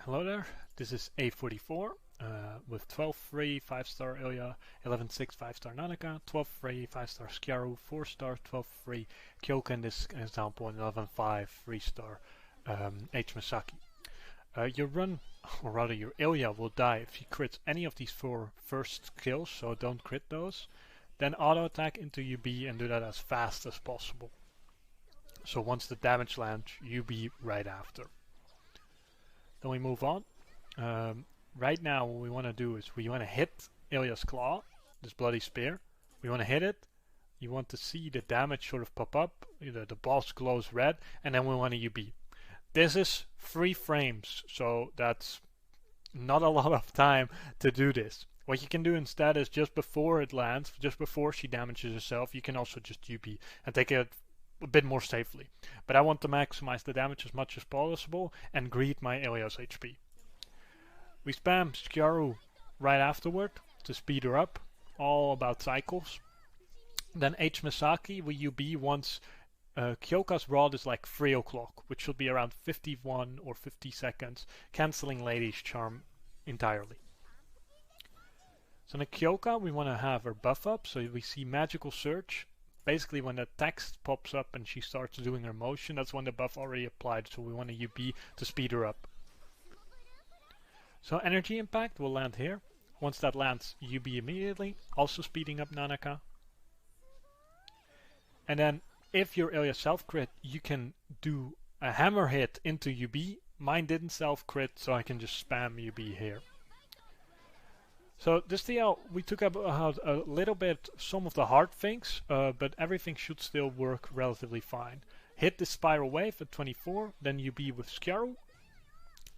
Hello there, this is A4-4 with 12 free 5-star Ilya, 11-6 5-star Nanaka, 12 free 5-star Skiaru, 4-star 12 free Kyoka in this example, and 11-5 3-star H. Misaki. Your run, or rather your Ilya, will die if you crit any of these 4 first kills, so don't crit those. Then auto attack into UB and do that as fast as possible. So once the damage lands, UB right after. Then we move on. Right now what we want to do is we want to hit Ilya's claw, this bloody spear. We want to hit it. You want to see the damage sort of pop up, the boss glows red, and then we want to UB. This is 3 frames, so that's not a lot of time to do this. What you can do instead is just before it lands, just before she damages herself, you can also just UB and take it a bit more safely. But I want to maximize the damage as much as possible and greet my Ilya's HP. We spam Skiaru right afterward to speed her up, all about cycles. Then H. Misaki we UB once Kyoka's rod is like 3 o'clock, which should be around 51 or 50 seconds, cancelling Lady's Charm entirely. So in Kyoka we want to have her buff up, so we see Magical Surge. Basically when the text pops up and she starts doing her motion, that's when the buff already applied, so we want to UB to speed her up. So Energy Impact will land here. Once that lands, UB immediately, also speeding up Nanaka. And then if your Ilya self-crit, you can do a hammer hit into UB. Mine didn't self-crit, so I can just spam UB here. So this TL, we took up a little bit some of the hard things, but everything should still work relatively fine. Hit the spiral wave at 24, then UB with Skiaru.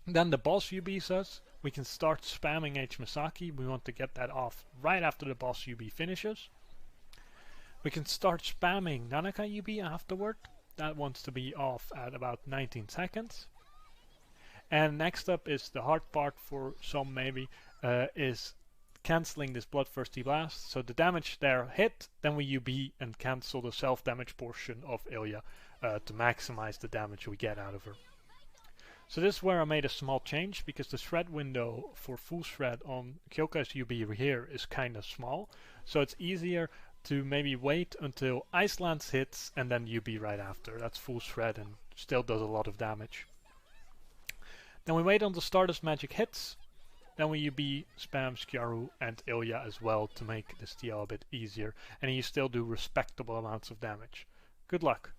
Then the boss UBs us. We can start spamming H. Misaki. We want to get that off right after the boss UB finishes. We can start spamming Nanaka UB afterward. That wants to be off at about 19 seconds. And next up is the hard part for some maybe, is cancelling this Bloodthirsty Blast. So the damage there hit, then we UB and cancel the self-damage portion of Ilya to maximize the damage we get out of her. So this is where I made a small change, because the shred window for full shred on Kyoka's UB here is kind of small. So it's easier to maybe wait until Iceland's hits and then UB right after. That's full shred and still does a lot of damage. Then we wait until Stardust Magic hits. Then we UB, spam Skiaru and Ilya as well to make this TL a bit easier, and you still do respectable amounts of damage. Good luck!